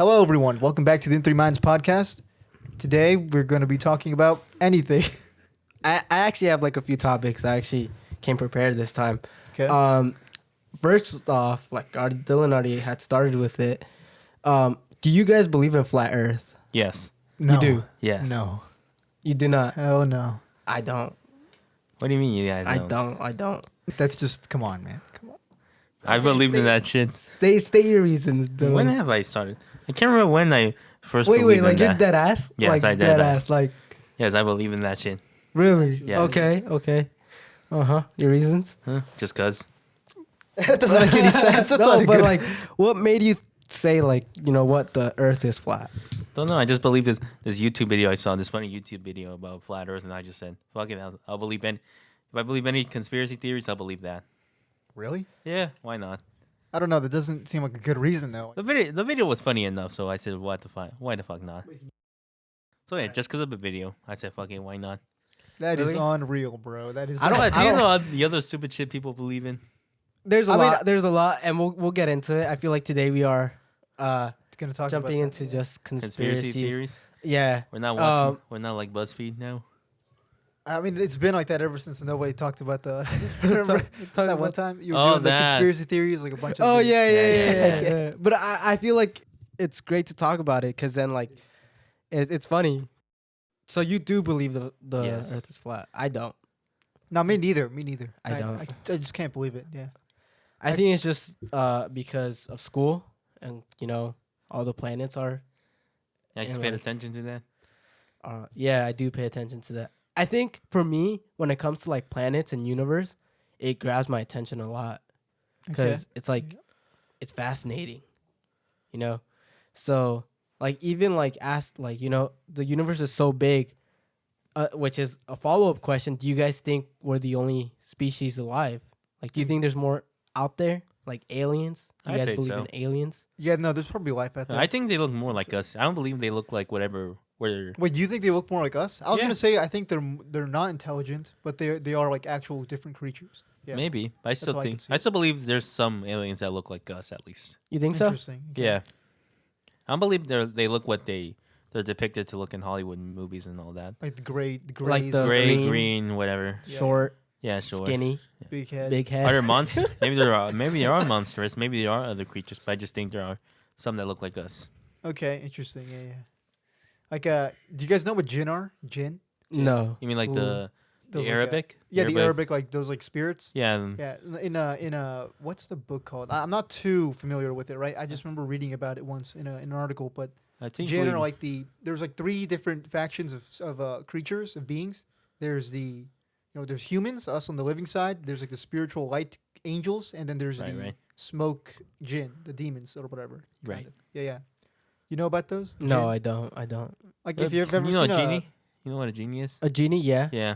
Hello, everyone. Welcome back to the In Three Minds podcast. Today, we're going to be talking about anything. I actually have like a few topics. I actually came prepared this time. Okay. First off, like Dylan already had started with it. Do you guys believe in flat Earth? Yes. No. You do? Yes. No. You do not? Hell no. I don't. What do you mean you guys don't? I don't. That's just, come on, man. Come on. I believed in that shit. Stay your reasons, Dylan. When have I started? I can't remember when I first Wait, believed like in you're that. dead ass? Yes, like, I dead ass. Like, Yes, I believe in that shit. really? Yes. Okay. Your reasons? Huh? Just cause. That doesn't make any sense. That's No, not a but good... like, what made you say like, you know what, the Earth is flat? Don't know. I just believe this YouTube video I saw. This funny YouTube video about flat Earth, and I just said, "Fuck it, I'll believe any. If I believe any conspiracy theories, I'll believe that." Really? Yeah, why not? I don't know. That doesn't seem like a good reason, though. The video was funny enough, so I said, "What the fuck? Why the fuck not?" So yeah, just because of the video, I said, "Fuck it, why not?" That is Really? unreal, bro. That is... Do you know the other stupid shit people believe in? There's a lot, and we'll get into it. I feel like today we are going to talk jumping about into that. just Conspiracy theories. Yeah. We're not watching. We're not like BuzzFeed now. I mean, it's been like that ever since nobody talked about the... Remember that one time? You were Oh, doing the that. conspiracy theories, like a bunch of... Oh these- yeah. But I feel like it's great to talk about it because then like it's funny. So you do believe the Yes. Earth is flat? I don't. No, me neither. I don't. I just can't believe it, yeah. I think it's just because of school and all the planets are. I just And, paid like, attention to that. Yeah, I do pay attention to that. I think for me, when it comes to like planets and universe, it grabs my attention a lot because it's like it's fascinating, So like even like asked like the universe is so big, which is a follow up question. Do you guys think we're the only species alive? Like, do you think there's more out there, like aliens? Do you I'd guys say believe so. in aliens? Yeah, no, there's probably life out there. I think they look more like us. I don't believe they look like whatever. Where Wait, do you think they look more like us? I was Yeah. gonna say I think they're not intelligent, but they are like actual different creatures. Yeah. maybe. But I still what I think. could see. I still believe there's some aliens that look like us at least. You think so? Interesting. Okay. Yeah. I don't believe they look what they're depicted to look in Hollywood movies and all that. Like the grays, Like the Gray, green, green, whatever. Yeah. Short, Yeah, sure. skinny, big head. big head. Are there monsters? Maybe there are. Maybe there are monsters. Maybe there are other creatures. But I just think there are some that look like us. Okay, interesting. Yeah. Like do you guys know what jinn are? Jinn? No. You mean like Ooh. the Those, like, Arabic? Yeah, the Arabic, like those like spirits. Yeah. Yeah, in a what's the book called? I'm not too familiar with it, right? I just remember reading about it once in an article, but I think jinn are like there's like three different factions of creatures, of beings. There's there's humans, us on the living side. There's like the spiritual light angels, and then there's the smoke jinn, the demons or whatever. Right. Yeah. You know about those? No, Jinn? I don't. Like if you've ever you know seen a genie? You know what a genie is? A genie? Yeah. Yeah.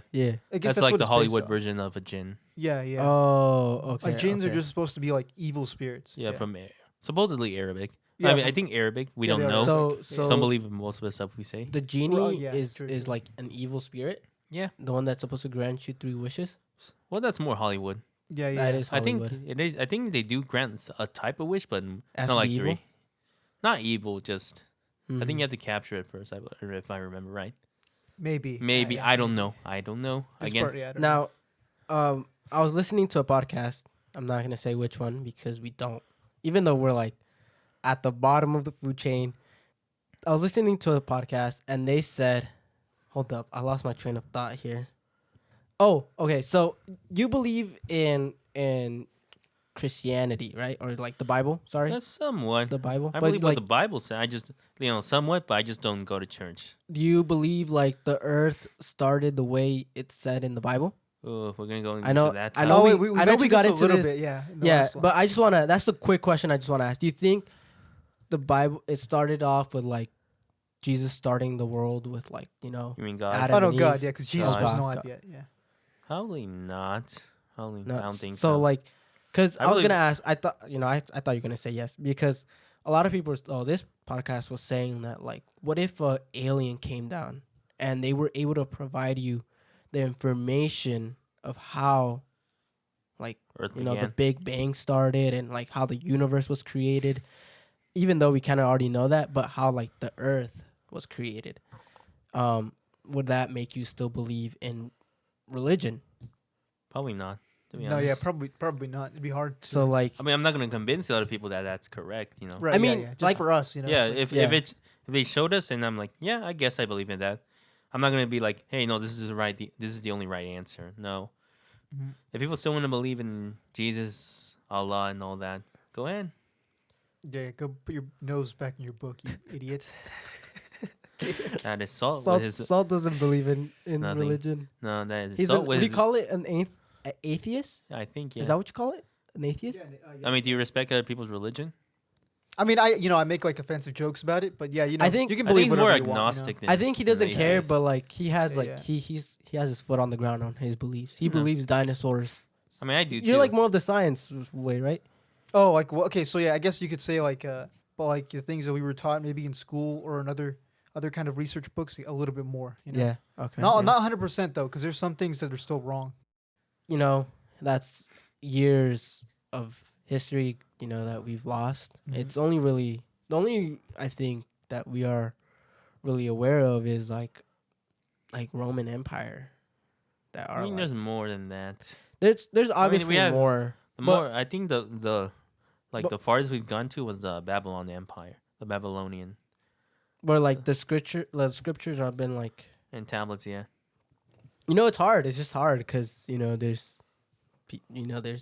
I guess That's like what the it's based Hollywood off. version of a jinn. Yeah. Oh, okay. Like jinns are okay. just supposed to be like evil spirits. Yeah, from supposedly Arabic. Yeah, I mean, I from- think Arabic. We Yeah, don't they are know. Arabic. So Don't believe in most of the stuff we say. the genie Well, yeah, is true. like an evil spirit. Yeah. The one that's supposed to grant you 3 wishes. Well, that's more Hollywood. Yeah. That is I Hollywood. think it is. I think they do grant a type of wish, but Has not to like be 3. evil? Not evil, just. I think Mhm. you have to capture it first, if I remember right. Maybe. Maybe Yeah, I don't know. I don't know. This Again, part, yeah, I don't know. Now, I was listening to a podcast. I'm not gonna say which one because we don't. Even though we're like at the bottom of the food chain, I was listening to a podcast and they said, "Hold up, I lost my train of thought here." Oh, okay. So you believe in Christianity, right? Or like the Bible? Sorry, that's somewhat. the Bible. I But, believe what like, the Bible says. I just, somewhat, but I just don't go to church. do you believe like the Earth started the way it's said in the Bible? Oh, if we're gonna go into I know- that. I topic. know Oh, we- we I know we mentioned got this into a little this. bit, yeah. in the Yeah, last one. but I just wanna. That's the quick question I just wanna ask. Do you think the Bible it started off with like Jesus starting the world with like You mean God? Adam Oh no, and God, Eve? yeah, because Jesus God. was God, not God. yet. Yeah. Probably not. Probably. No, I don't think so. so. Like, because I I was believe- gonna ask. I thought I thought you were gonna say yes because a lot of people. This podcast was saying that like, what if a alien came down and they were able to provide you the information of how like Earth the began. Big Bang started and like how the universe was created. even though we kind of already know that, but how like the Earth was created, would that make you still believe in religion? Probably not. To be No, honest. yeah, probably not. It'd be hard to. So like, I mean, I'm not gonna convince other people that that's correct. You know. right, I yeah, mean, yeah. Just like- for us, you know. Yeah. it's like- If they showed us and I'm like, yeah, I guess I believe in that. I'm not gonna be like, hey, no, this is this is the only right answer. No. Mhm. If people still want to believe in Jesus, Allah, and all that, go ahead. Yeah, go put your nose back in your book, you idiot. That is salt. Salt, with his, Salt doesn't believe in Nothing. religion. no, that is He's salt an, with what do you his. call it? An atheist? I think. Yeah. Is that what you call it? An atheist? I mean, do you respect other people's religion? I mean, I make like offensive jokes about it, but yeah, you know, I think- you can I believe think he's more whatever you agnostic. want. I think he doesn't than care, atheist. but like he has like Yeah. he has his foot on the ground on his beliefs. He No. believes dinosaurs. I mean, I do. You're too. like more of the science way, right? You know? Oh, like well, okay, so yeah, I guess you could say like, but like the things that we were taught maybe in school or in other kind of research books a little bit more. You know? Yeah. Okay. Not yeah. not 100% though, because there's some things that are still wrong. You know, that's years of history, you know, that we've lost. Mhm. It's only really the only I think that we are really aware of is like Roman Empire. That I are mean, like, there's more than that. there's obviously have- more. The But- more I think the but- the farthest we've gone to was the Babylon Empire, the Babylonian Where like the scriptures have been like, and tablets. Yeah. you know, it's hard. It's just hard because you know there's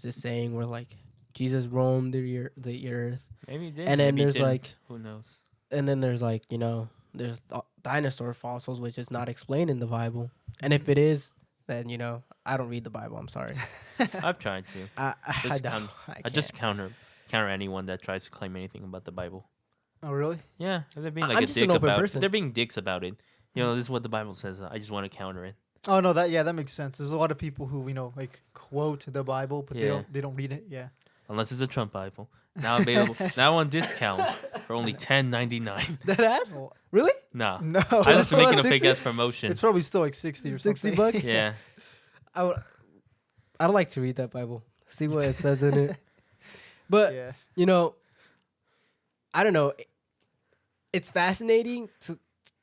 this saying where like Jesus roamed the earth, Maybe it did. And then maybe it there's, didn't. like- who knows? and then there's like there's dinosaur fossils which is not explained in the Bible, and if it is, then I don't read the Bible. I'm sorry. I've tried to. I Just don't. I just counter anyone that tries to claim anything about the Bible. Oh, really? Yeah, they're being like I'm a just an dick open about. person. They're being dicks about it. This is what the Bible says. I just want to counter it. Oh no, that makes sense. There's a lot of people who like quote the Bible, but Yeah. they don't read it. Yeah. Unless it's a Trump Bible. Now available. Now on discount for only $10.99. That ass? Well, Really? Nah. no, I was just making a 60? fake ass promotion. it's probably still like 60 or 60 something. bucks? Yeah. I'd like to read that Bible. See what it says in it. But Yeah. I don't know. It's fascinating to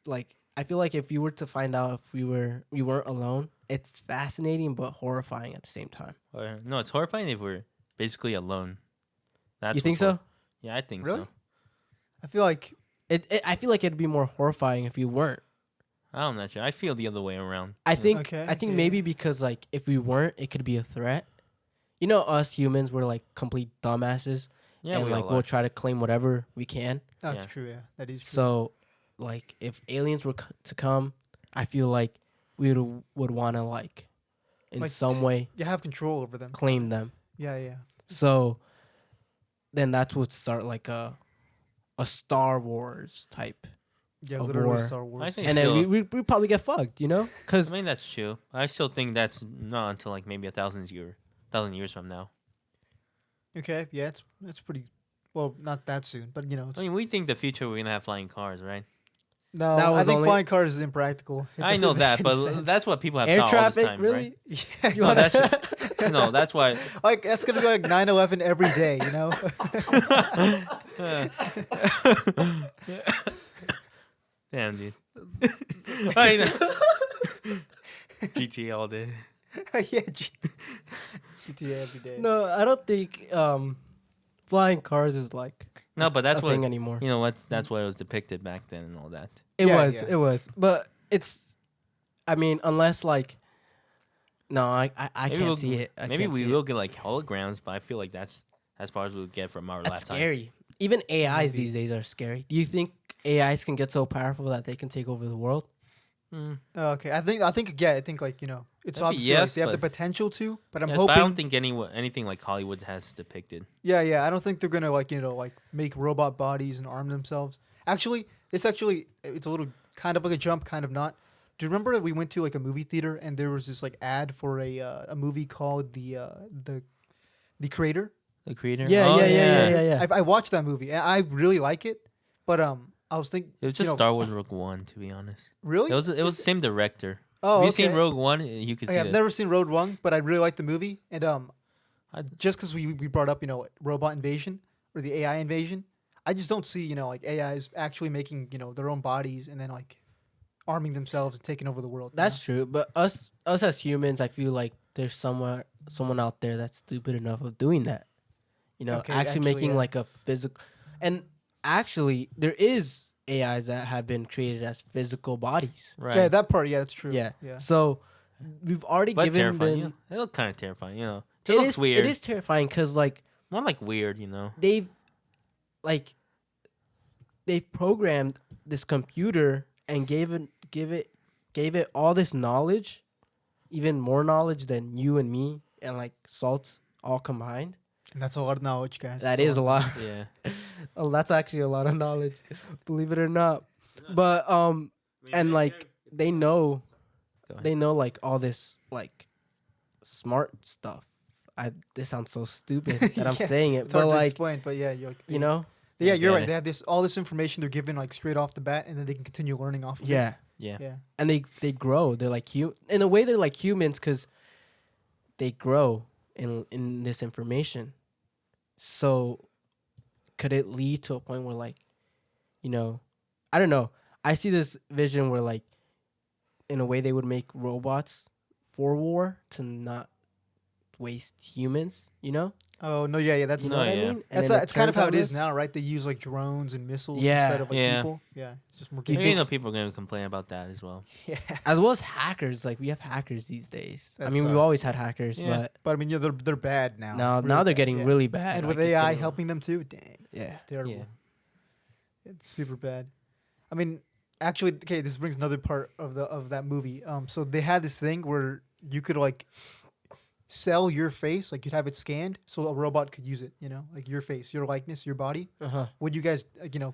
like. I feel like if you were to find out if we weren't alone, it's fascinating but horrifying at the same time. No, it's horrifying if we're basically alone. That's You think what's so? hor- Yeah, I think Really? so. I feel like I feel like it'd be more horrifying if you weren't. I'm not sure. I feel the other way around. I think Okay, I think okay. maybe because like if we weren't, it could be a threat. Us humans, we're like complete dumbasses, Yeah, and we like all we'll are. try to claim whatever we can. that's Yeah. true. Yeah, that is true. So, like, if aliens were to come, I feel like we would want to like, in Like, some way, you have control over them. claim them. Yeah, yeah. So, then that's what start like a Star Wars type, Yeah, Of literally war. Star Wars. I think and then still- we probably get fucked, because I mean, that's true. I still think that's not until like maybe 1,000 years from now. Okay, yeah, it's pretty. Well, not that soon, but it's, I mean, we think the future we're gonna have flying cars, right? no, that I was think only- flying cars is impractical. It I know doesn't that, make but any sense. that's what people have air thought all this traffic, time, really. yeah, No, that's no, that's why. like that's gonna be like 9/11 every day, Damn, dude. I know. GTA all day. Yeah, GTA every day. No, I don't think flying cars is like No, but that's a what thing anymore. you know. That's what it was depicted back then and all that. It Yeah, was, yeah. it was, but it's. I mean, unless like. No, I Maybe can't we'll- see it. Maybe we will get like holograms, but I feel like that's as far as we'll get from our That's lifetime. scary. Even AIs Maybe. these days are scary. Do you think AIs can get so powerful that they can take over the world? Mm. Okay, I think yeah, I think like it's That'd be obviously like yes, they have the but- potential to, but I'm Yes, hoping. but I don't think anything like Hollywood has depicted. Yeah, I don't think they're gonna like make robot bodies and arm themselves. Actually, it's a little kind of like a jump, kind of not. Do you remember that we went to like a movie theater and there was this like ad for a movie called the Creator? The creator. Yeah, Oh, yeah. I watched that movie and I really like it, but I was thinking It was just Star Wars Rogue One, to be honest. Really? It was the same director. Oh, Have you okay. seen Rogue One? You could see I've it. never seen Road One, but I really like the movie. And I- just because we brought up robot invasion or the AI invasion, I just don't see like AIs actually making their own bodies and then like arming themselves and taking over the world. That's true. But us as humans, I feel like there's someone out there that's stupid enough of doing that. Okay, actually making yeah. like a physical, and actually there is AIs that have been created as physical bodies. Right. Yeah, that part. Yeah, that's true. Yeah. Yeah. So we've already But given terrifying. them. It looked kind of terrifying. It It looks is weird. It is terrifying because like More like weird. they've like they've programmed this computer and gave it all this knowledge, even more knowledge than you and me and like salts all combined. And that's a lot of knowledge, guys. That That's is a lot. Yeah. Oh, that's actually a lot of knowledge, believe it or not. But and like they know like all this like smart stuff. This sounds so stupid that I'm Yeah, saying it, It's but hard to like explain, but yeah, you're like, yeah, you're get right. it. They have all this information they're given like straight off the bat, and then they can continue learning off of it. yeah, Yeah. Yeah. and they grow. They're like in a way they're like humans because they grow in this information. So could it lead to a point where like, I don't know. I see this vision where like, in a way they would make robots for war to not waste humans. Oh no, yeah, that's You know No, what I yeah. mean? And that's then it's kind of turns how out it is this- now, right? They use like drones and missiles Yeah. instead of like Yeah. people. Yeah, it's just more Do you dangerous. think- People are going to complain about that as well. Yeah, As well as hackers, like we have hackers these days. That I mean, we've sucks. always had hackers, Yeah. but I mean, yeah, they're bad now. but now Really they're bad, getting yeah. really bad. and like, with it's AI getting- helping them too. Dang, Yeah. it's terrible. Yeah. It's super bad. I mean, actually, okay, this brings another part of that movie. So they had this thing where you could like sell your face, like you'd have it scanned, so a robot could use it. Like your face, your likeness, your body. Uh-huh. Would you guys,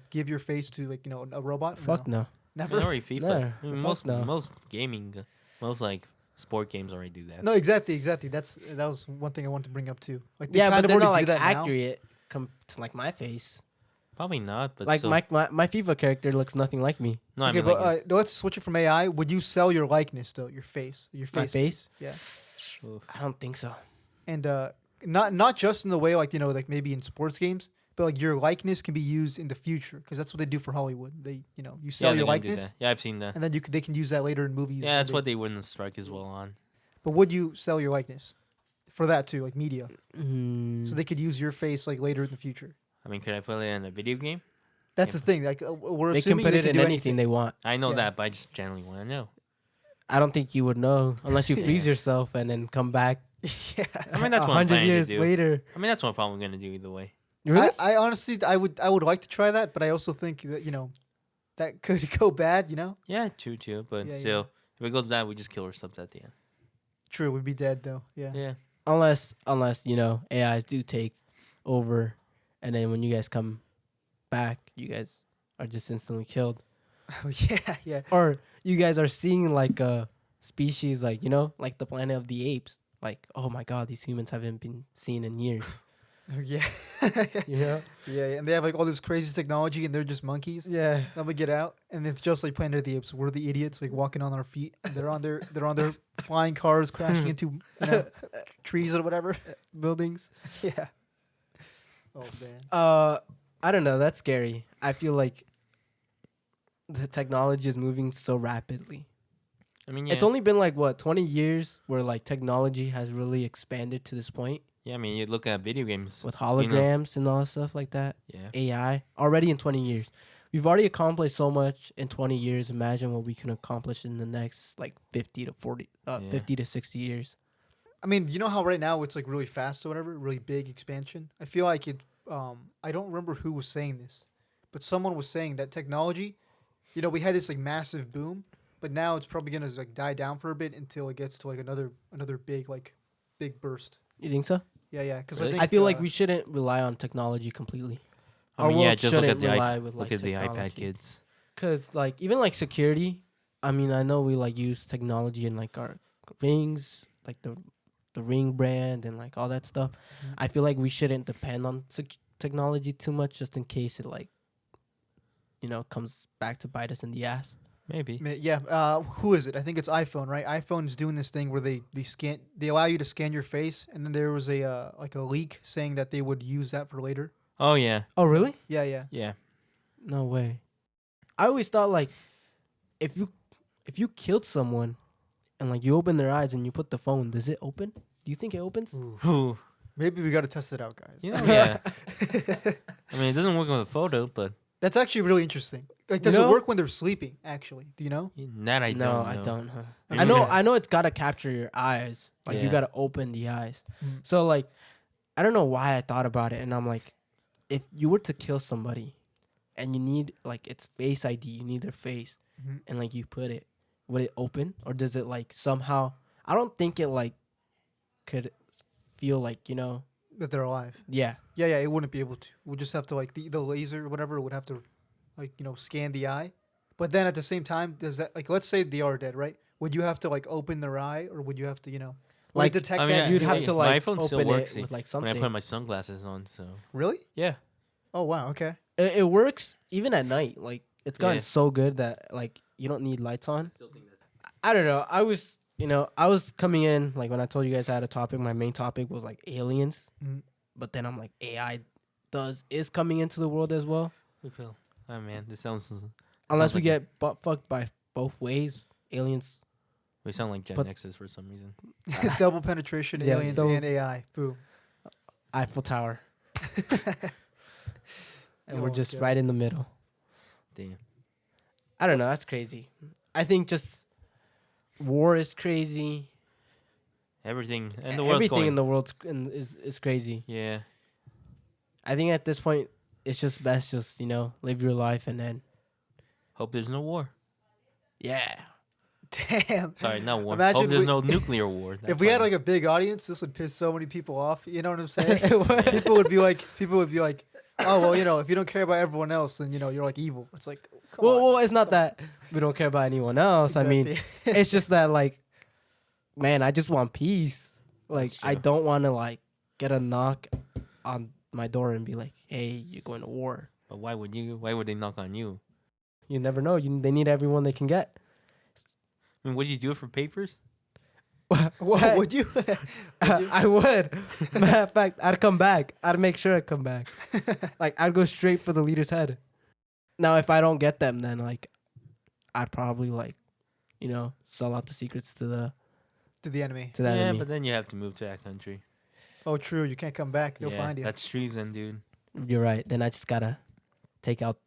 give your face to like a robot? Fuck no. Never. Already FIFA. No, I mean, fuck no. most gaming, most like sport games already do that. No, exactly. That was one thing I wanted to bring up too. Like they Yeah, kind but of they're already not like do that now. accurate to like my face. Probably not, but Like still. my FIFA character looks nothing like me. No, Okay, I mean, but like, let's switch it from AI. Would you sell your likeness though? Your face, My face? Yeah, oof. I don't think so. and not just in the way like like maybe in sports games, but like your likeness can be used in the future because that's what they do for Hollywood. They you yeah, sell they're your gonna do likeness, that. Yeah, I've seen that. and then they can use that later in movies. Yeah, when that's what they wouldn't strike as well on. But would you sell your likeness for that too, like media, Mm, so they could use your face like later in the future? I mean, could I put it in a video game? That's the thing. Like we're they can assuming put they it can in do anything they want. I know Yeah. that, but I just generally want to know. I don't think you would know unless you freeze yourself and then come back Yeah. I mean, that's what I'm 100 planning years to do. later. I mean, that's what I'm probably going to do either way. Really? I honestly I would like to try that, but I also think that that could go bad. Yeah, true, but Yeah, still, if it goes bad, we just kill ourselves at the end. True, we'd be dead though. Yeah. Yeah. unless AIs do take over, and then when you guys come back, you guys are just instantly killed, Oh yeah, yeah. or you guys are seeing like a species like like the Planet of the Apes. Like, oh my God, these humans haven't been seen in years. Oh, yeah. Yeah. Yeah, and they have like all this crazy technology, and they're just monkeys. Yeah. Then we get out, and it's just like Planet of the Apes. We're the idiots, like walking on our feet. They're on their flying cars, crashing into trees or whatever. Buildings. Yeah. Oh man. I don't know. That's scary. I feel like the technology is moving so rapidly. I mean, yeah. It's only been like 20 years where like technology has really expanded to this point Yeah, I mean, you look at video games. with holograms and all that stuff like that. Yeah. AI already in 20 years. We've already accomplished so much in 20 years. Imagine what we can accomplish in the next like 50 to 60 years. I mean, you know how right now it's like really fast or whatever, really big expansion. I feel like it. I don't remember who was saying this, but someone was saying that technology. We had this like massive boom, but now it's probably gonna like die down for a bit until it gets to like another big burst. You think so? Yeah. Because Really? I feel like we shouldn't rely on technology completely. I mean, Our yeah, world just look at shouldn't the rely with, look like, at the iPad technology. kids. Cause like even like security, I mean I know we like use technology in like our rings, like the Ring brand and like all that stuff. Mhm. I feel like we shouldn't depend on technology too much, just in case it like comes back to bite us in the ass. Maybe. Yeah. Who is it? I think it's iPhone, right? iPhone is doing this thing where they allow you to scan your face, and then there was a like a leak saying that they would use that for later. Oh yeah, Oh, really? Yeah, yeah. yeah. No way. I always thought like if you killed someone and like you open their eyes and you put the phone, does it open? Do you think it opens? Ooh. Ooh, Maybe we got to test it out, guys. you know, yeah. I mean, it doesn't work with a photo, but That's actually really interesting. Like, does You it know? work when they're sleeping? Actually, do you know? that I No, don't know. I don't know. Maybe I know. we can- I know it's gotta capture your eyes. Like you Yeah. gotta open the eyes. Mm. So like, I don't know why I thought about it, and I'm like, if you were to kill somebody, and you need like it's Face ID, you need their face, Mhm. and like you put it, would it open or does it like somehow? I don't think it like could feel like That they're alive. yeah. Yeah, yeah. It wouldn't be able to. We'll just have to like the laser or whatever would have to like scan the eye. But then at the same time, does that like let's say they are dead, right? Would you have to like open their eye, or would you have to Like, detect I mean, that? yeah, You'd and have be to my like iPhone still open works it with like when I something. put my sunglasses on. So really? yeah, Oh wow. Okay. It works even at night. Like it's gotten Yeah. so good that like you don't need lights on. I don't know. I was coming in like when I told you guys I had a topic. My main topic was like aliens, Mhm. but then I'm like AI is coming into the world as well. we feel. Oh man, this sounds. Unless we like get butt fucked by both ways, aliens. we sound like Gen but- X's for some reason. Double penetration, Yeah, aliens, double- and AI. Boom. Eiffel Tower, and we're Oh, just God. right in the middle. Damn. I don't know. That's crazy. I think just war is crazy. Everything and the world's Everything going. in the world is crazy. Yeah. I think at this point, it's just best just live your life and then Hope there's no war. yeah. Damn. Sorry, not war. Imagine Hope there's we- no nuclear war. If That's we had fine. like a big audience, this would piss so many people off. You know what I'm saying? What? people would be like, oh well, if you don't care about everyone else, then you're like evil. It's like, come on. Well, it's not that we don't care about anyone else. I mean, Exactly. it's just that like, man, I just want peace. Like, That's I true. don't want to like get a knock on my door and be like, "Hey, you're going to war." But why would you? Why would they knock on you? You never know. They need everyone they can get. I mean, would you do it for papers? What would you? I would. Matter of fact, I'd come back. I'd make sure I'd come back. Like, I'd go straight for the leader's head. Now, if I don't get them, then like, I'd probably like, sell out the secrets to the To the enemy. to that yeah, enemy. but then you have to move to that country. Oh, true. You can't come back. They'll yeah, find you. That's treason, dude. You're right. Then I just gotta take out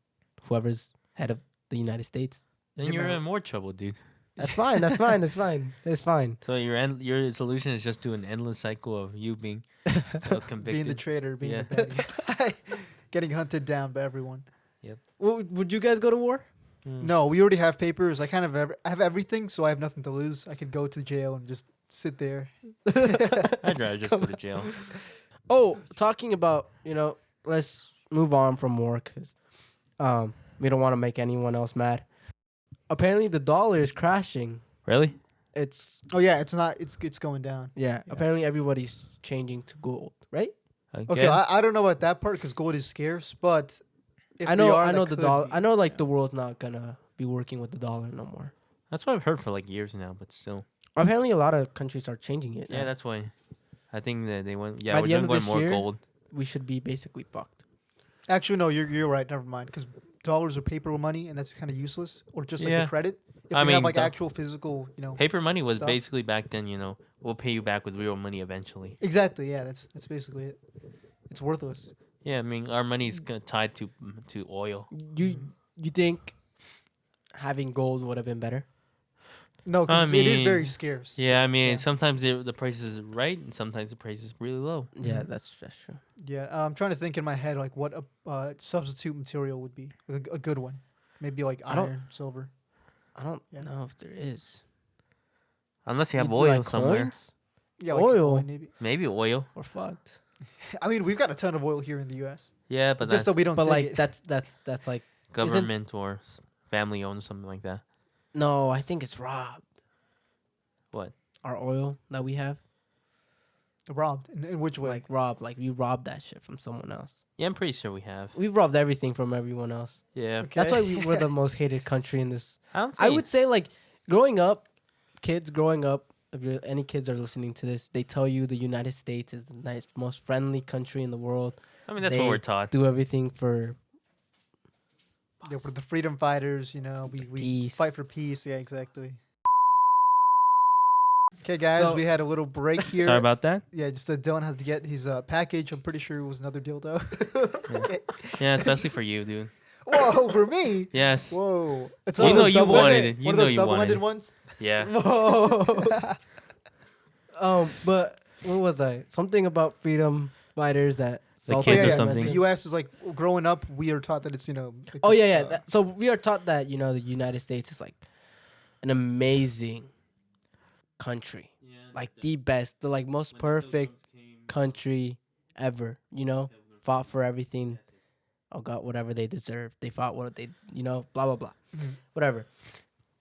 whoever's head of the United States. Then Get you're mad. in more trouble, dude. That's fine. That's fine. That's fine. It's fine. So your solution is just do an endless cycle of you being convicted. Being the traitor, being Yeah. the bad guy. Getting hunted down by everyone. Well, would you guys go to war? Mm. No, we already have papers. I kind of I have everything, so I have nothing to lose. I could go to jail and just sit there. I'd rather just go to jail. Oh, talking about let's move on from war because we don't want to make anyone else mad. Apparently, the dollar is crashing. Really? It's Oh yeah, it's not. It's going down. yeah. Apparently, everybody's changing to gold, right? Okay, I don't know about that part because gold is scarce, but if I know. we are, I know that the could dollar. be, I know like the world's not gonna be working with the dollar no more. That's what I've heard for like years now, but still. Apparently, a lot of countries are changing it. Yeah, now. that's why. I think that they went. Yeah, By we're the end going of this more year- gold. we should be basically fucked. Actually, no, you're right. Never mind, because dollars are paper money, and that's kind of useless. Or just like Yeah. the credit. If I we mean, have like the- actual physical, Paper money was stuff. basically back then. We'll pay you back with real money eventually. Exactly. Yeah, that's basically it. It's worthless. Yeah, I mean our money's tied to oil. You think having gold would have been better? No, I because it is very mean, scarce. Yeah, I mean Yeah. sometimes the price is right, and sometimes the price is really low. Yeah, Mhm. that's true. Yeah, I'm trying to think in my head like what a substitute material would be a good one. Maybe like I don't- iron, silver. I don't Yeah. know if there is. Unless you have do, oil like, somewhere. coins? Yeah, like Oil. coin, maybe. Maybe oil. We're fucked. I mean, we've got a ton of oil here in the U.S. Yeah, but Just that's that we don't. But dig like it. that's like government or family owned, something like that. no, I think it's robbed. What? Our oil that we have, robbed. In which way? like robbed, like we robbed that shit from someone else. Yeah, I'm pretty sure we have. We've robbed everything from everyone else. Yeah. Okay. That's why we're the most hated country in this. I I would say like kids growing up, if any kids are listening to this, they tell you the United States is the most friendly country in the world. I mean, that's what we're taught. Do everything for For the freedom fighters, we peace. fight for peace. Yeah, exactly. Okay, guys, we had a little break here. Sorry about that. Yeah, just Dylan had to get his package. I'm pretty sure it was another dildo. Okay. Yeah, especially for you, dude. Whoa, for me? Yes. Whoa. It's You one of know those you wanted double-ended- it. You one of know those you double-ended wanted ones? Yeah. Whoa. But what was I? Something about freedom fighters that. The Salty kids or mentioned. something. The U.S. is like, growing up, we are taught that it's, like Oh yeah. uh, So we are taught that the United States is like an amazing country, like the best, the like most perfect country ever. Fought for everything. Oh God, whatever they deserve. They fought what they, blah blah blah, Mhm. whatever.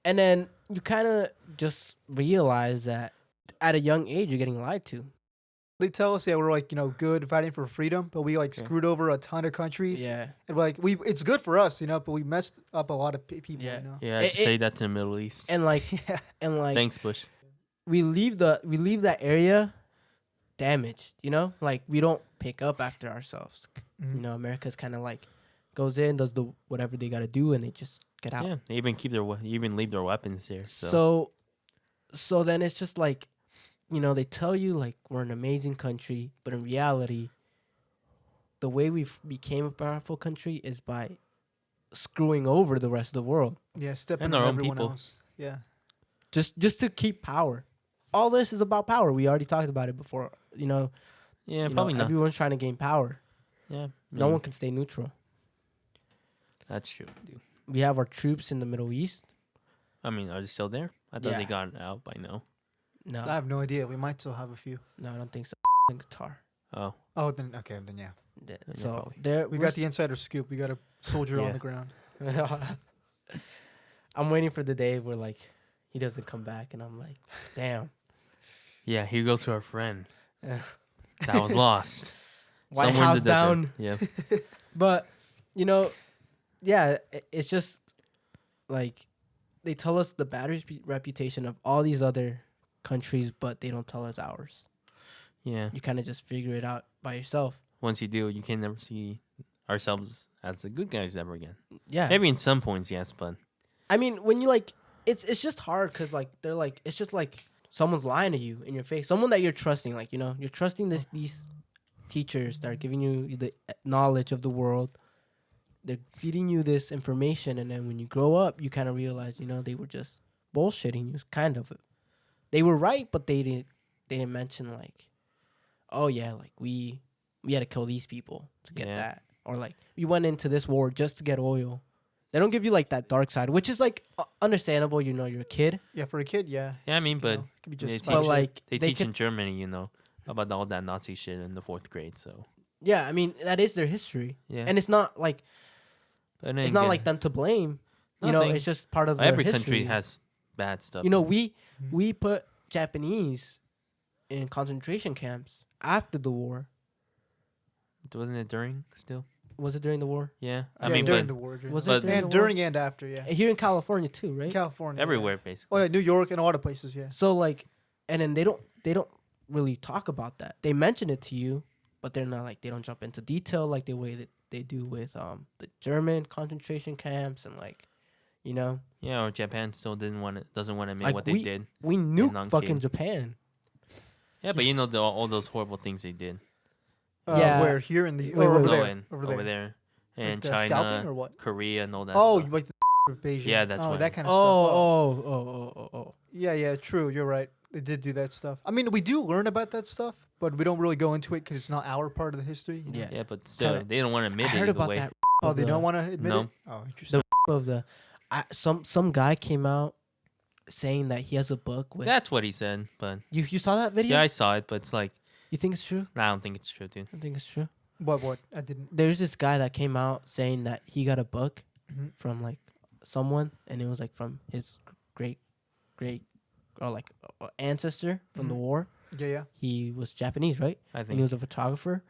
And then you kind of just realize that at a young age you're getting lied to. They tell us, we're like, good fighting for freedom, but we like screwed over a ton of countries. Yeah. And we're like, it's good for us, but we messed up a lot of people, Yeah. Yeah, I just say that to the Middle East. And like, Yeah. Thanks, Bush. we leave that area damaged. Like we don't pick up after ourselves. Mhm. America's kind of like goes in, does the whatever they got to do, and they just get out. Yeah, they even leave their weapons there. So then it's just like, they tell you like we're an amazing country, but in reality, the way we became a powerful country is by screwing over the rest of the world. Yeah, stepping And on our own everyone people. else. Yeah. Just to keep power. All this is about power. We already talked about it before. Yeah, probably not. Everyone's trying to gain power. Yeah, No one can stay neutral. That's true, dude. We have our troops in the Middle East. I mean, are they still there? I thought they got out by now. No, I have no idea. We might still have a few. no, I don't think so. In Qatar. Oh, Oh, then yeah. Yeah, Yeah, So probably. there We got the insider scoop. We got a soldier Yeah. on the ground. I'm waiting for the day where like he doesn't come back, and I'm like, damn. yeah. Here goes to our friend Yeah. that was lost. White Somewhere in House the desert. down. Yeah. But yeah, it's just like they tell us the bad reputation of all these other countries, but they don't tell us ours. Yeah. You kind of just figure it out by yourself. Once you do, you can never see ourselves as the good guys ever again. Yeah. Maybe in some points, yes, but I mean, when you like, it's just hard because like they're like it's just like someone's lying to you in your face. Someone that you're trusting, like you're trusting these teachers that are giving you the knowledge of the world. They're feeding you this information, and then when you grow up, you kind of realize, they were just bullshitting you. Kind of, they were right, but they didn't mention like, oh yeah, like we had to kill these people to get that, or like we went into this war just to get oil. They don't give you like that dark side, which is like understandable. You're a kid. Yeah, for a kid, yeah. Yeah, I mean, but it could be they just teach But Shit. like they teach could, in Germany, about all that Nazi shit in the 4th grade. So yeah, I mean that is their history, yeah, and it's not like but then it's not again, like them to blame. Nothing. It's just part of their every history. country has bad stuff. We put Japanese in concentration camps after the war. Wasn't it during still? Was it during the war? Yeah, yeah, I mean, during but the war. Was but- it during And the during war? and after, yeah. Here in California too, right? California. everywhere Yeah. basically. Well, New York and a lot of places, yeah. So like, and then they don't really talk about that. They mention it to you, but they're not like they don't jump into detail like the way that they do with the German concentration camps and like, Yeah, or Japan still doesn't want to admit Like, what they did. we nuked non-kid. fucking Japan. Yeah, but all those horrible things they did. Yeah. Where here in the Wait, or wait, over wait. there, and over there. and Like, scalping China, or what? Korea, and all that. Oh, stuff. like the Beijing. Yeah, that's oh, right. that kind of stuff. Oh. Yeah, true. You're right. They did do that stuff. I mean, we do learn about that stuff, but we don't really go into it because it's not our part of the history. Yeah. Yeah, but still, Kinda- they don't want to I admit it heard either about way. that. Oh, of they the- don't want to admit No. it? Oh, interesting. of the some guy came out saying that he has a book with. That's what he said, but You saw that video? yeah, I saw it, but it's like, You think it's true? I don't think it's true, dude. I think it's true. What? I didn't. There's this guy that came out saying that he got a book Mhm. from like someone, and it was like from his great or like ancestor from the Mhm. war. Yeah. He was Japanese, right? I And he think was a photographer,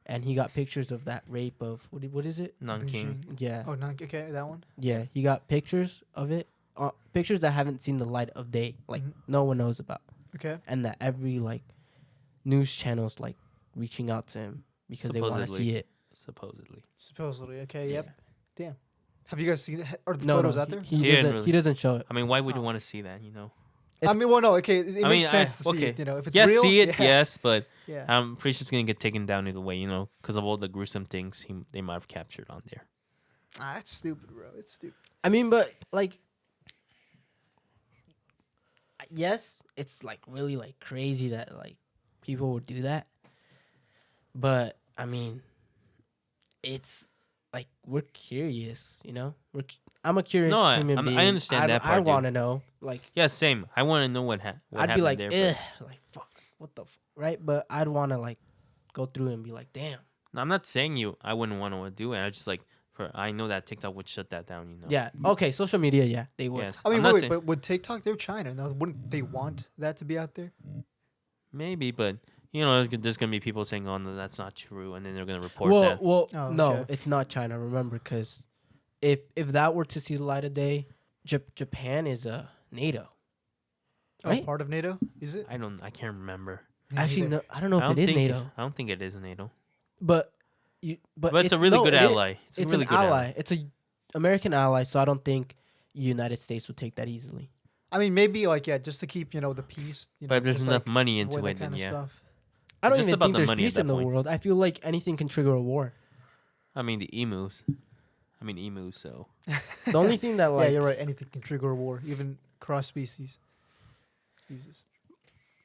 and he got pictures of that rape of what is it? non-king. Beijing. Yeah, Oh, not okay. That one. yeah. He got pictures of it, pictures that haven't seen the light of day, like Mhm. no one knows about, Okay. and that every like news channels like reaching out to him because they want to Supposedly. see it. supposedly. Supposedly, okay, yep. Damn. Have you guys seen it? Are the No, photos no, out there? He didn't doesn't. really. He doesn't show it. I mean, why would you Oh. want to see that? You know. It's- I mean, well, no, okay, it makes sense to see okay. it. You know, if it's yes, real, see it, yeah. yes, but Yeah. I'm pretty sure it's gonna get taken down either way. You know, because of all the gruesome things they might have captured on there. That's stupid, bro. It's stupid. I mean, but like, yes, it's like really like crazy that like people would do that. But I mean, it's like we're curious, you know. I'm a curious No, human being. I understand that part, I dude. want to know, like, Yeah, same. I want to know what I'd be happened like, there. like fuck, what the right? But I'd want to like go through and be like, damn. No, I'm not saying I wouldn't want to do it. I just like I know that TikTok would shut that down. You know. Yeah. Okay. Social media. Yeah, they would. Yes. I mean, I'm not wait, saying- but would TikTok? They're China. Now, wouldn't they want that to be out there? Maybe, but you know, there's gonna be people saying, "Oh, no, that's not true," and then they're gonna report Well, that. well, Oh, no, okay. it's not China. Remember, because if that were to see the light of day, Japan is a NATO. Right? Oh, part of NATO? Is it? I can't remember. Me Actually, neither. no, I don't know I if don't it is think NATO, I don't think it is NATO. but But it's a really good it is- ally. It's a really an good ally. It's a American ally, so I don't think United States would take that easily. I mean, maybe like just to keep the peace. But if there's just, enough like, money avoid into that it, then kind of yeah. stuff. I don't It's just even about think the there's money at peace that in the point. world. I feel like anything can trigger a war. I mean the emus. So The only thing that Yeah, like you're right. Anything can trigger a war, even cross species. Jesus.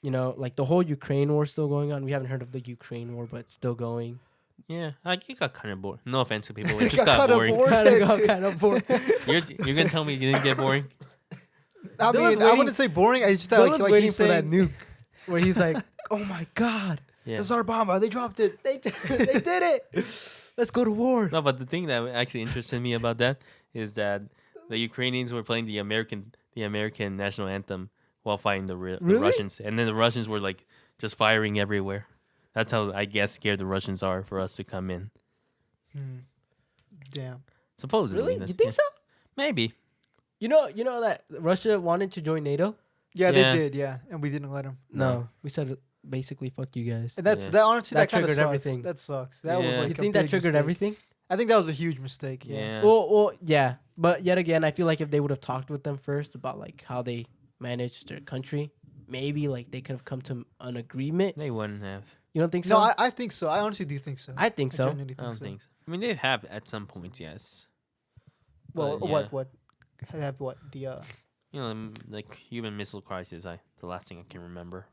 like the whole Ukraine war still going on. We haven't heard of the Ukraine war, but it's still going. yeah, it got kind of boring. No offense to people, it It just got got kinda boring. boring. Kind of bored. You're gonna tell me you didn't get boring? I Dylan's mean, I waiting- wouldn't say boring. I just Dylan's like waiting he's for that saying, nuke, where he's like, "Oh my god, Yeah. the Tsar Bomba, they dropped it. they did it! Let's go to war." No, but the thing that actually interested me about that is that the Ukrainians were playing the American national anthem while fighting the Really? Russians, and then the Russians were like just firing everywhere. That's how I guess scared the Russians are for us to come in. Damn. Supposedly, Really? You that's- think so? Maybe. You know that Russia wanted to join NATO? Yeah, Yeah. they did. Yeah, and we didn't let them. No, we said basically "fuck you guys." And that's Yeah. that. Honestly, That that kind of triggered sucks. everything. That sucks. That was Yeah. like You a think that big triggered mistake. everything? I think that was a huge mistake. Yeah. Well, yeah. But yet again, I feel like if they would have talked with them first about like how they managed their country, maybe like they could have come to an agreement. They wouldn't have. You don't think so? No, I think so. I honestly do think so. I think so. genuinely I don't so. think so. I mean, they have at some points, yes. Well, But, yeah. what have what the You know, like Cuban Missile Crisis. The last thing I can remember.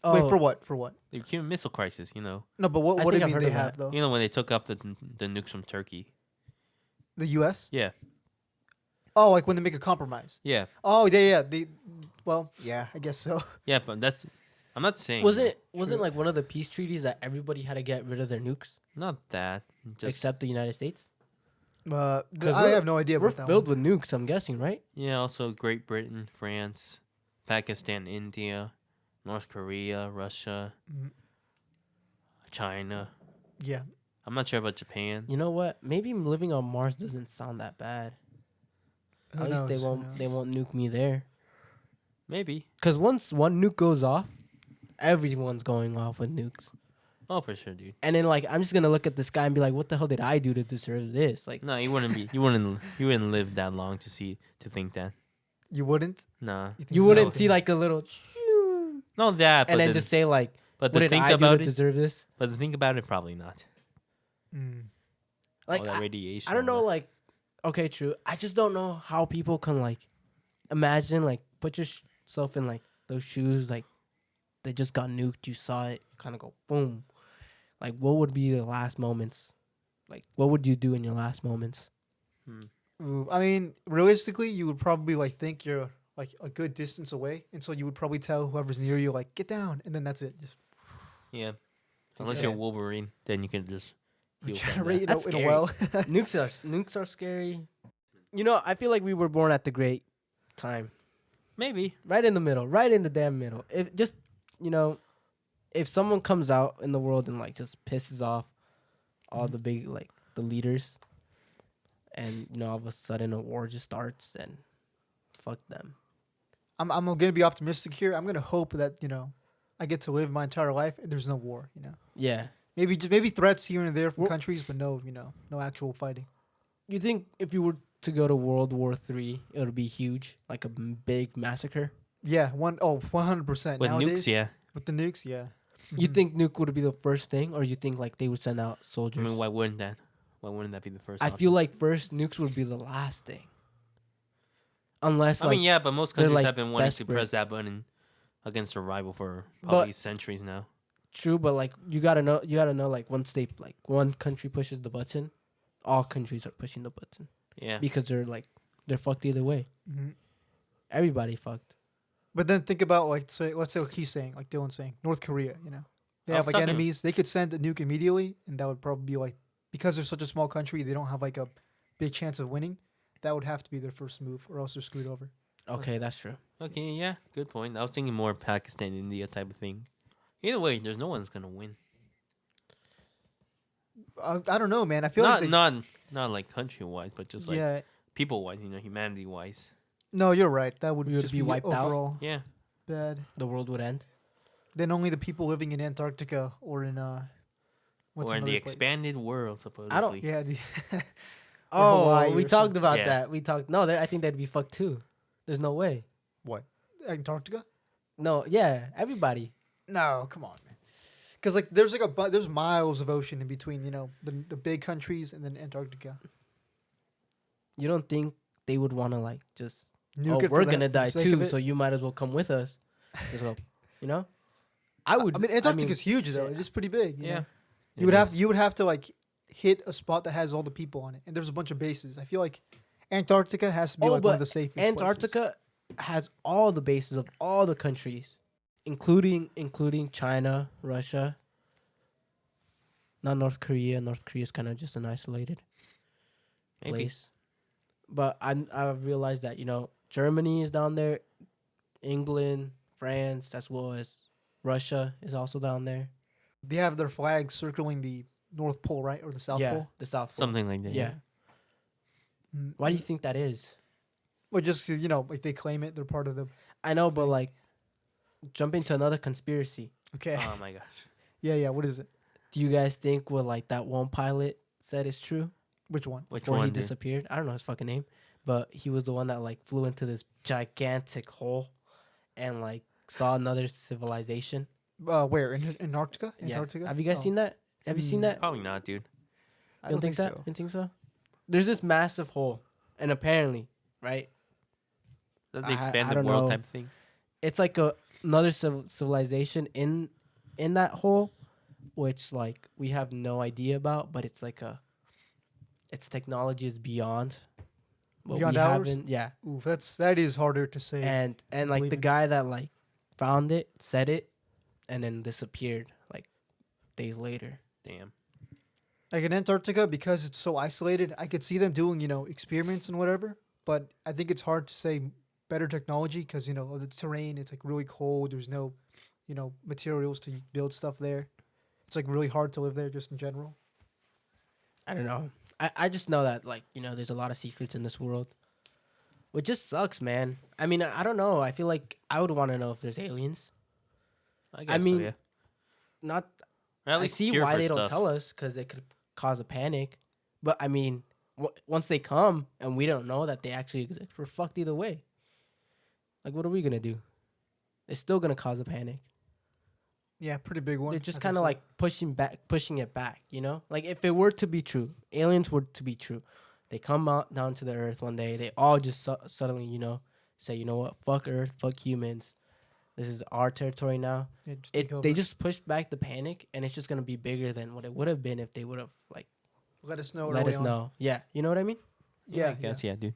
Oh, wait for what? For what? The Cuban Missile Crisis. You know, No, but what I do think you I've mean heard they of have that. though? you know when they took up the nukes from Turkey. The U.S. Yeah, Oh, like when they make a compromise. yeah, Oh, yeah. Well, yeah, I guess so. yeah. But that's. I'm not saying. wasn't True. like one of the peace treaties that everybody had to get rid of their nukes Not that. Just except the United States? 'Cause I we're- have no idea We're about that filled one. with nukes. I'm guessing, right? yeah. Also, Great Britain, France, Pakistan, India, North Korea, Russia, Mhm. China. Yeah. I'm not sure about Japan. You know what? Maybe living on Mars doesn't sound that bad. Who At least knows? Who they knows? won't nuke me there. Maybe. Because once one nuke goes off, everyone's going off with nukes. Oh, for sure, dude. And then like I'm just gonna look at this guy and be like, what the hell did I do to deserve this? Like No, you wouldn't be. You wouldn't live that long to think that. You wouldn't? Nah. think you so? wouldn't see like a little Not that. But and then just say like, But what to did think I do about to it. deserve this? But to think about it, probably not. Mm. Like All that radiation. I don't all know, that. like, okay, true. I just don't know how people can like imagine, like, put yourself in like those shoes, like they just got nuked. You saw it, kind of go boom. Like, what would be the last moments? Like, what would you do in your last moments? Ooh, I mean, realistically, you would probably like think you're like a good distance away, and so you would probably tell whoever's near you like get down, and then that's it. Just Yeah. Unless Yeah. you're Wolverine, then you can just heal from regenerate that. in a That's well. Nukes are scary. You know, I feel like we were born at the great time, Maybe. right in the middle, right in the damn middle. If just if someone comes out in the world and like just pisses off all the big like the leaders, and all of a sudden a war just starts, then fuck them. I'm gonna be optimistic here. I'm gonna hope that I get to live my entire life and there's no war. Yeah, Maybe threats here and there from Well- countries, but no, no actual fighting. You think if you were to go to World War III, it would be huge, like a big massacre? Yeah, 100%. With Nowadays, nukes, yeah. with the nukes, yeah. You Mhm. think nuke would be the first thing, or you think like they would send out I soldiers? mean, why wouldn't that? Why wouldn't that be the first? I option? feel like first nukes would be the last thing, unless I like mean, yeah, but most they're, countries like, have been wanting to desperate. press that button against a rival for But- probably centuries now. true, but like you gotta know like once they like one country pushes the button, all countries are pushing the button Yeah. because they're fucked either way. Mhm. Everybody fucked. But then think about let's say what he's saying, like Dylan's saying, North Korea. They I'll have like suck him. enemies. They could send a nuke immediately, and that would probably be like because they're such a small country, they don't have like a big chance of winning. That would have to be their first move, or else they're screwed over. Okay, that's true. Okay, yeah, good point. I was thinking more Pakistan, India type of thing. Either way, there's no one's gonna win. I don't know, man. I feel like Not like country wise, but just like yeah. people wise, humanity wise. No, you're right. That would We would just be be wiped out? overall Yeah. bad. The world would end. Then only the people living in Antarctica or in what's or in the another place? expanded world, supposedly. I don't- Yeah. Oh, Hawaii we or talked something. about Yeah. that. We talked. No, I think they'd be fucked too. There's no way. What? Antarctica? No, yeah, everybody. No, come on, man. Because like there's like there's miles of ocean in between, the big countries and then Antarctica. You don't think they would want to like just? Nuke it for We're the- gonna for the die sake of too, it. so you might as well come with us. Just go, I would. I mean, Antarctica's huge though. shit. It is pretty big. Yeah. You would have to like hit a spot that has all the people on it, and there's a bunch of bases. I feel like Antarctica has to be Oh, like one of but the safest. Antarctica has all the bases of all the countries, including China, Russia. Not North Korea. North Korea is kind of just an isolated Maybe. place. But I've realized that Germany is down there, England, France, as well as Russia is also down there. They have their flags circling the North Pole, right, or the South yeah, Pole. the South Pole. Something like that. Yeah. Mm, Why do you think that is? Well, just like they claim it, they're part of the. I know, but like, jumping to another conspiracy. Okay. Oh my gosh. Yeah. What is it? Do you guys think what like that one pilot said is true? Which one? Which Before one? he dude? disappeared? I don't know his fucking name, but he was the one that like flew into this gigantic hole, and like saw another civilization. Where in Antarctica? Yeah. Antarctica? Have you guys seen that? Have you seen that? Probably not, dude. I You don't think that? so. You don't think so? There's this massive hole, and apparently, right? That's I the expanded don't world know. type of thing. It's like another civilization in that hole, which like we have no idea about, but it's like its technology is beyond what Beyond we ours? haven't. Yeah, Oof, that is harder to say. and like believe the in. guy that like found it said it, and then disappeared like days later. Damn. Like in Antarctica, because it's so isolated, I could see them doing, experiments and whatever. But I think it's hard to say better technology because, of the terrain. It's like really cold. There's no, materials to build stuff there. It's like really hard to live there just in general. I don't know. I just know that like there's a lot of secrets in this world, which just sucks, man. I mean, I don't know. I feel like I would want to know if there's aliens. I guess mean, so, yeah. Not Or at I least see cure why for they don't stuff. tell us because they could cause a panic. But I mean, once they come and we don't know that they actually exist, we're fucked either way. Like, what are we gonna do? It's still gonna cause a panic. Yeah, pretty big one. They're just I think kind of so. like pushing it back. Like if it were to be true, aliens were to be true, they come out down to the earth one day. They all just suddenly, say, you know what, fuck Earth, fuck humans. This is our territory now. Yeah, just take They over. just pushed back the panic, and it's just gonna be bigger than what it would have been if they would have like let us know. let early us on. know. Yeah, you know what I mean. Yeah, I guess, yeah, dude.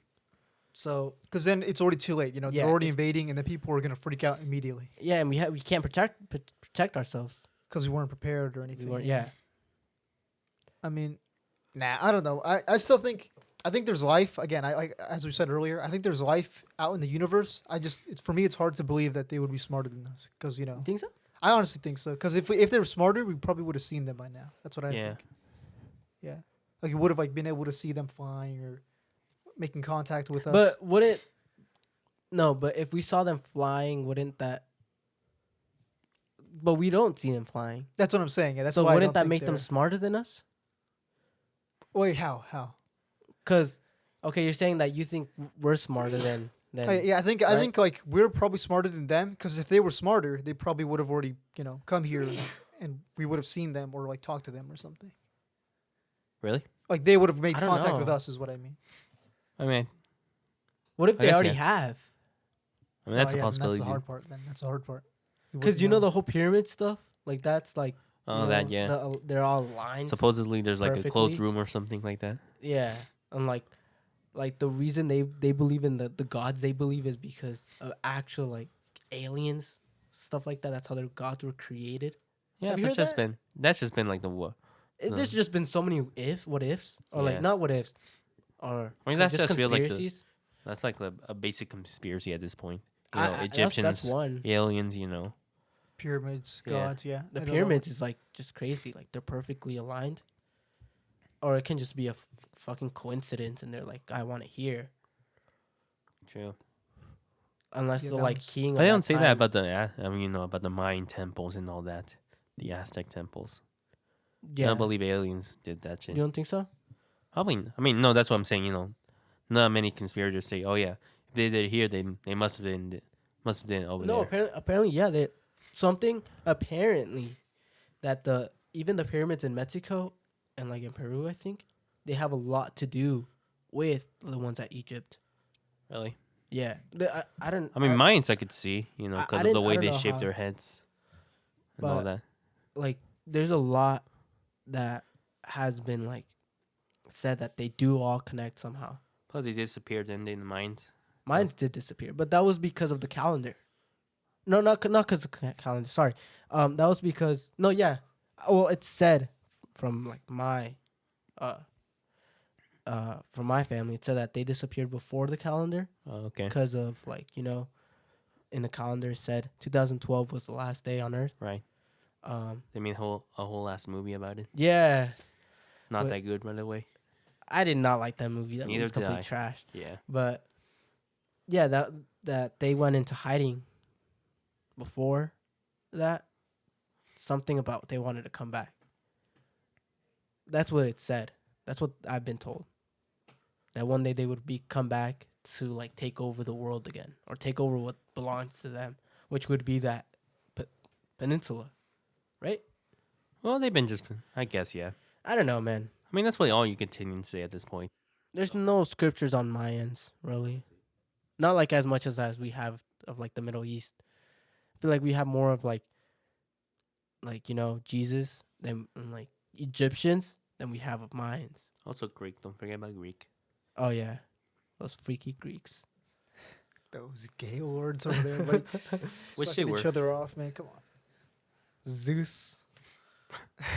So Because then it's already too late. Yeah, They're already it's- invading, and the people are gonna freak out immediately yeah, and we can't protect ourselves. because we weren't prepared or We anything. weren't. Yeah. I mean, I don't know. I still think there's life. Again, as we said earlier, I think there's life out in the universe. For me, it's hard to believe that they would be smarter than us. Because You think so? I honestly think so. Because if they were smarter, we probably would have seen them by now. That's what I Yeah. think. Yeah, like we would have like been able to see them flying or making contact with us. But wouldn't? No, but if we saw them flying, wouldn't that But we don't see them flying. That's what I'm saying. Yeah, that's so why. wouldn't that make them smarter than us? Wait, how? Because, okay, you're saying that you think we're smarter than. Yeah, I think like we're probably smarter than them because if they were smarter, they probably would have already come here and we would have seen them or like talked to them or something. Really? Like they would have made I don't contact know. with us, is what I mean. I mean, what if I they guess, already yeah. have? I mean that's a Yeah, possibility. That's the hard part. Then that's the hard part. Because you know the whole pyramid stuff, like that's like. Oh, that yeah. They're all aligned. Supposedly, there's like perfectly. a closed room or something like that. Yeah, and like the reason they believe in the gods they believe is because of actual like aliens, stuff like that. That's how their gods were created. Yeah, Have you heard that? That's just been like the what? There's just been so many what ifs, or like Yeah. not what ifs, or I mean, that's just just feel like conspiracies. that's like a basic conspiracy at this point. That's Egyptians, one. aliens. pyramids, Yeah. gods. Yeah, The I don't know. pyramids is like just crazy. Like they're perfectly aligned, or it can just be a fucking coincidence, and they're like, I want it here, True. unless Yeah, they're that like was- king. But they of don't say that time. about about the Mayan temples and all that, the Aztec temples. I Yeah, don't believe aliens did that shit. you don't think so? Probably. I mean, no, that's what I'm saying. Not many conspirators say, "Oh yeah, if they did it here, they must have been over No, there." apparently, yeah. Something apparently that even the pyramids in Mexico and like in Peru, I think they have a lot to do with the ones at Egypt. Really? Yeah, I don't. I mean, Mayans I could see, I because of the didn't- I way don't they know shape how. their heads and all But- that. like there's a lot that has been like said that they do all connect somehow. Plus, they disappeared, didn't they, in the mines? Mine did disappear, but that was because of the calendar. No, not because of the calendar. Sorry, that was because no, yeah. Well, it's said from like from my family. It said that they disappeared before the calendar Oh, okay. because of like in the calendar it said 2012 was the last day on Earth. Right. They made a whole last movie about it. Yeah, Not But- that good, by the way. I did not like that movie. That Neither was did complete I. trash. Yeah. But yeah, that they went into hiding before that. Something about they wanted to come back. That's what it said. That's what I've been told. That one day they would come back to like take over the world again, or take over what belongs to them, which would be that peninsula, right? Well, they've been I guess, yeah. I don't know, man. I mean, that's really all you continue to say at this point. There's no scriptures on Mayans, really. Not like as much as we have of like the Middle East. I feel like we have more of like Jesus than and, like Egyptians than we have of Mayans. Also Greek. Don't forget about Greek. Oh yeah, those freaky Greeks. Those gay lords over there, like, Which sucking they were. each other off, man. Come on. Zeus.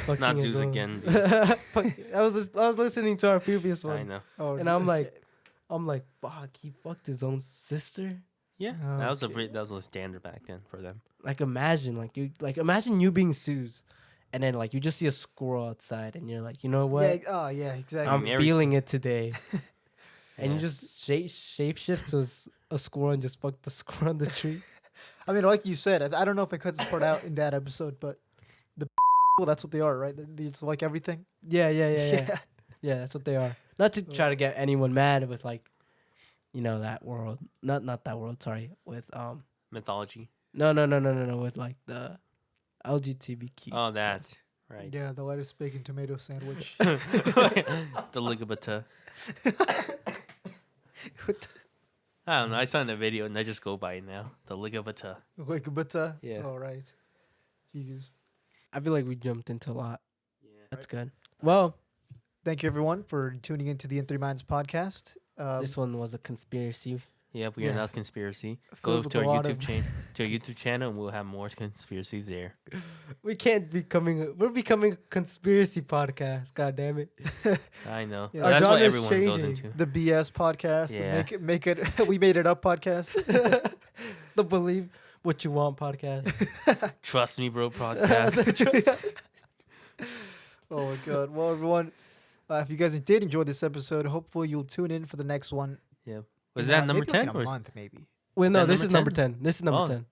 Not Fucking Zeus his own. again. Dude. I was listening to our previous one. I know. Oh, And I'm like, fuck, he fucked his own sister. Yeah, Okay. that was a standard back then for them. Like imagine you being Zeus, and then like you just see a squirrel outside, and you're like, you know what? Yeah, oh yeah, exactly. I'm Mary- feeling it today. And you Yeah. just shapeshift to a squirrel and just fuck the squirrel on the tree. I mean, like you said, I don't know if I cut this part out in that episode, but the that's what they are, right? It's like everything. Yeah. Yeah, that's what they are. Not to try to get anyone mad with like, that world. Not that world. Sorry, with Mythology. no, with like the LGBTQ. Oh, that. Right. Yeah, the lettuce, bacon, tomato sandwich. The ligabata. I don't know. I saw in a video and I just go by it now. The ligabata. Like, but Yeah. all right. Jeez. I feel like we jumped into a lot. Yeah. That's good. Well, Thank you everyone for tuning into the In3 Minds podcast. this one was a conspiracy. Yep, we are Yeah. not conspiracy. Filled Go with to a our lot YouTube of- channel, and we'll have more conspiracies there. We can't we're becoming a conspiracy podcast. God damn it. I know. Yeah. But Our that's what genre's everyone goes changing. into. The BS podcast. Yeah. The make it. We made it up podcast. The Believe What You Want podcast. Trust me, bro. Podcast. Oh my god. Well, everyone, if you guys did enjoy this episode, hopefully you'll tune in for the next one. Yeah. Was In, that number maybe like 10 in or a is- month, maybe. Wait, no, that this number is number 10? 10. This is number Oh, 10.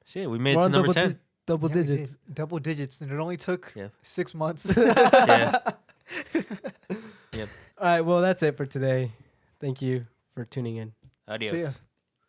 Shit, we made it We're to on number double 10. Double Yeah, we digits. did. Double digits, and it only took 6 months. Yeah. Yep. All right. Well, that's it for today. Thank you for tuning in. Adios. See ya.